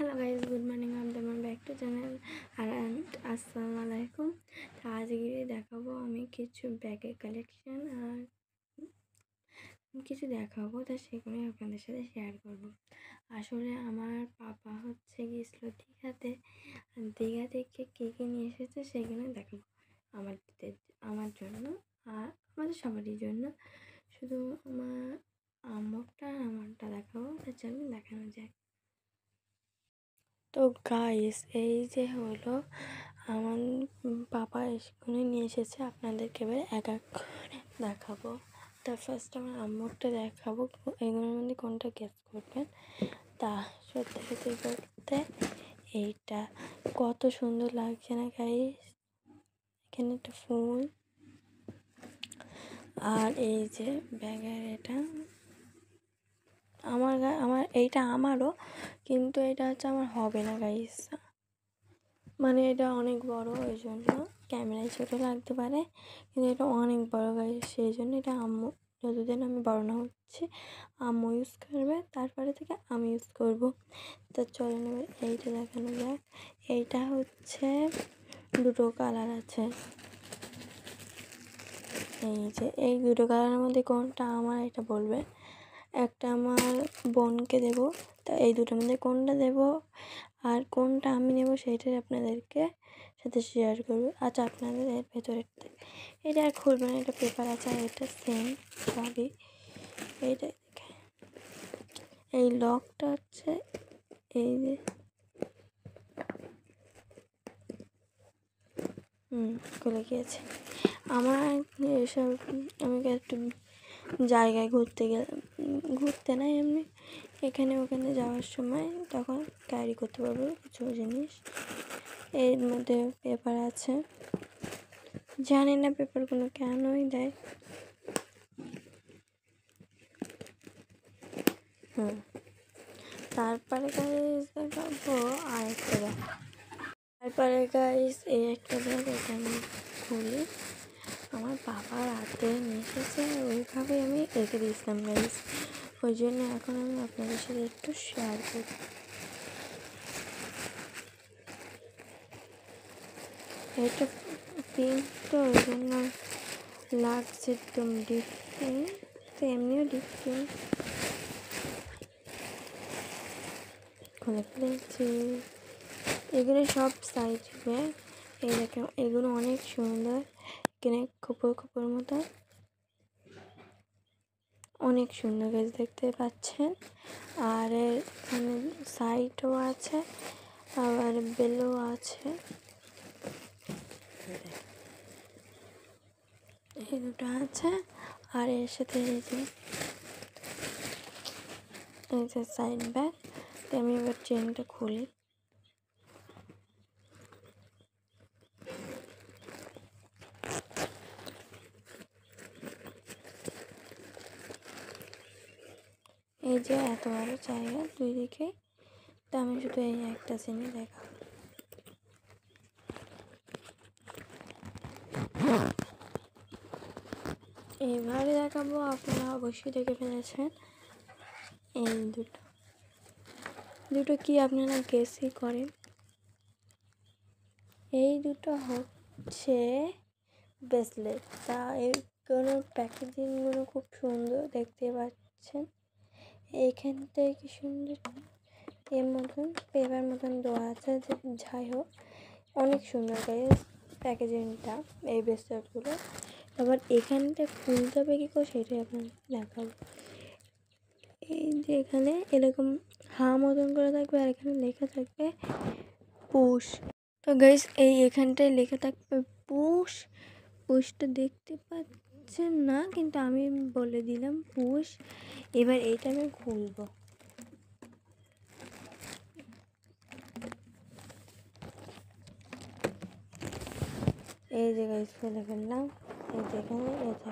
Hello guys, good morning, আমার back to channel আর আসসালামু আলাইকুম। তো আজকে দেখাবো আমি কিছু ব্যাগের কালেকশন আর কিছু দেখাবো, তা সেগুলোই আপনাদের সাথে শেয়ার করব। আসলে আমার পাপা গিয়েছিল দীঘাতে, আর দীঘা থেকে কী কী নিয়ে এসেছে সেগুলো দেখাবো আমার জন্য আর আমাদের সবারই জন্য। শুধু আমারটা দেখাবো, তার জন্য দেখানো যায়। তো গাইস, এই যে হলো আমার পাপা এগুলো নিয়ে এসেছে, আপনাদেরকে এবার এক এক করে দেখাবো। তা ফার্স্ট আমার আম্মুরটা দেখাবো, এগুলোর মধ্যে কোনটা গেস করবেন। তা সত্যি সত্যি করতে এইটা কত সুন্দর লাগছে না গাইস, এখানে একটা ফুল আর এই যে ব্যাগের এটা আমার এইটা আমারও, কিন্তু এটা হচ্ছে আমার হবে না গাইস, মানে এটা অনেক বড়, ওই জন্য ক্যামেরায় ছোটো লাগতে পারে, কিন্তু এটা অনেক বড় গাইস, সেই জন্য এটা আম্মু যতদিন আমি বড় না হচ্ছে আম্মু ইউজ করবে, তারপরে থেকে আমি ইউজ করব। তো চলে নেবে এইটা দেখানো যাক। এইটা হচ্ছে দুটো কালার আছে, এই যে এই দুটো কালারের মধ্যে কোনটা আমার এটা বলবে। একটা আমার বোনকে দেব, তা এই দুটোর মধ্যে কোনটা দেব আর কোনটা আমি নেব সেইটাই আপনাদেরকে সাথে শেয়ার করবো। আচ্ছা, আপনাদের এর ভেতরে এটা আর খুলবে না, এটা পেপার আছে আর এটা সেম সবই। এইটা দেখে এই লকটা হচ্ছে এই যে খুলে গিয়েছে। আমার এসব আমি একটু জায়গায় ঘুরতে নাই এমনি এখানে ওখানে যাওয়ার সময় তখন ক্যারি করতে পারবো কিছু জিনিস। এর মধ্যে পেপার আছে, জানি না পেপারগুলো কেনই দেয়। তারপরে গাইস দেখাবো আরেকটা ব্যাগ। তারপরে গাইস এই একটা ব্যাগ, এটা আমি খুলি, আমার বাবা রাতে নিয়ে এসেছে, ওইভাবে আমি রেখে দিয়েছিলাম গাইস, ওই জন্য এখন আমি আপনাদের সাথে একটু শেয়ার করি। এটা পিঙ্ক তো ওই জন্য লাগছে একদম ডিপ পিঙ্ক, তো এমনিও ডিপ পিঙ্ক। খুলে ফেলেছি, এগুলো সব সাইজ ব্যাগ। এই দেখেন এগুলো অনেক সুন্দর, এখানে খোপর খোপর মতো অনেক সুন্দর গাছ দেখতে পাচ্ছেন। আর এখানে সাইডও আছে, আবার বেলও আছে, এই দুটো আছে। আর এর সাথে এই যে সাইড ব্যাগ। তো আমি এবার চেনটা খুলি, এই যে এত বড় জায়গা দুই দিকে, তো আমি শুধু এই একটা চেনে দেখাবো। এবারে দেখাবো, আপনারা অবশ্যই দেখে ফেলেছেন এই দুটো কি আপনারা গেসই করেন। এই দুটো হচ্ছে ব্রেসলেট। তা এর কোনো প্যাকেজিংগুলো খুব সুন্দর দেখতে পাচ্ছেন, এইখান থেকে কি সুন্দর এর মতন পেপার মতন দেওয়া আছে, যে যাই হোক অনেক সুন্দর গাইস প্যাকেজিংটা এই ব্রেসলেটগুলো। আবার এখানটা খুলতে হবে কী করে সেটাই আপনাদের দেখাবো। এই যে এখানে এরকম মতন করে থাকবে, আর এখানে লেখা থাকবে পুশ। তো গাইস এখানটায় লেখা থাকবে পুশ। পুশটা দেখতে পাচ্ছেন না, কিন্তু আমি বলে দিলাম পুশ। এবার এইটা আমি খুলবো, এই যে গাইস খুলে ফেললাম। এই যে এখানে এটা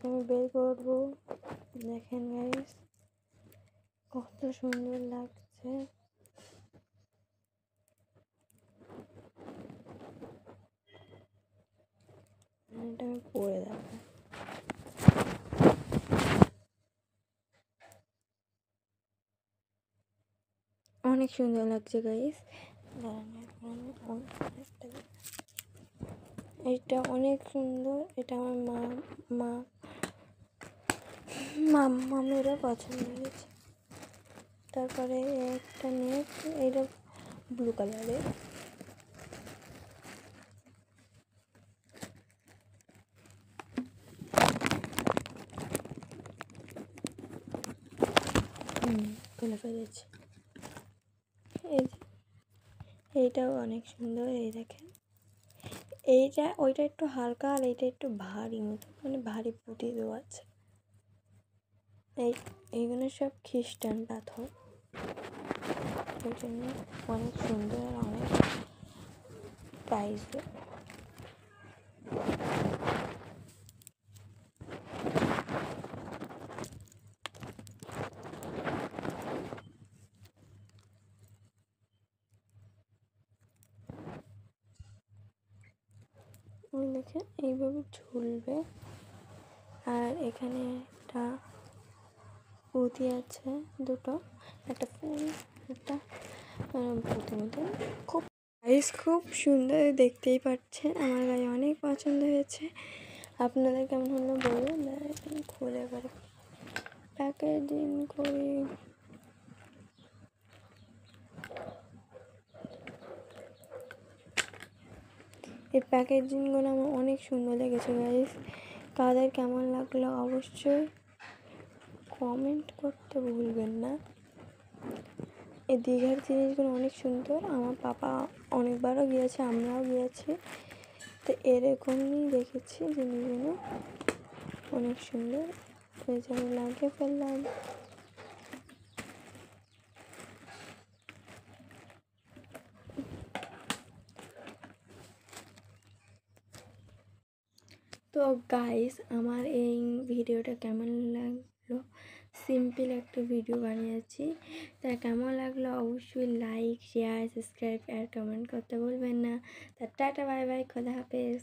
আমি বের করবো, দেখেন গাইস কত সুন্দর লাগছে। এটা আমি পরে দেখাবো, অনেক সুন্দর লাগছে গাইস। এটা অনেক সুন্দর, এটা আমার মামেরও পছন্দ হয়েছে। তারপরে একটা নেক, এটা ব্লু কালারের। খুলে ফেলেছি। এইটাও অনেক সুন্দর। এই দেখেন, ওইটা একটু হালকা আর এইটা একটু ভারী মতো, মানে ভারী পুঁতি দেওয়া আছে। এইগুলো সব খ্রিস্টান পাথর, ওই জন্য অনেক সুন্দর আর অনেক প্রাইসও। দেখেন এইভাবে ঝুলবে। আর এখানে একটা পুঁতি আছে দুটো, একটা ফুল, একটা পুঁতি মতো। খুব সুন্দর, দেখতেই পাচ্ছেন। আমার গায়ে অনেক পছন্দ হয়েছে। আপনাদের কেমন হলো বলুন। খুলে এবার প্যাকেজিং করি। এই প্যাকেজিংগুলো আমার অনেক সুন্দর লেগেছে গাইস। কাদের কেমন লাগলো অবশ্যই কমেন্ট করতে ভুলবেন না। এই দীঘার জিনিসগুলো অনেক সুন্দর। আমার পাপা অনেকবারও গিয়েছে, আমরাও গিয়েছি, তো এরকমই দেখেছি জিনিসগুলো অনেক সুন্দর। এই জন্য লাগিয়ে ফেললাম। তো গাইস, আমার এই ভিডিওটা কেমন লাগলো, সিম্পল একটা ভিডিও বানিয়েছি, তা কেমন লাগলো অবশ্যই লাইক, শেয়ার, সাবস্ক্রাইব আর কমেন্ট করতে ভুলবেন না। তা টাটা, বাই বাই, খোদা হাফেজ।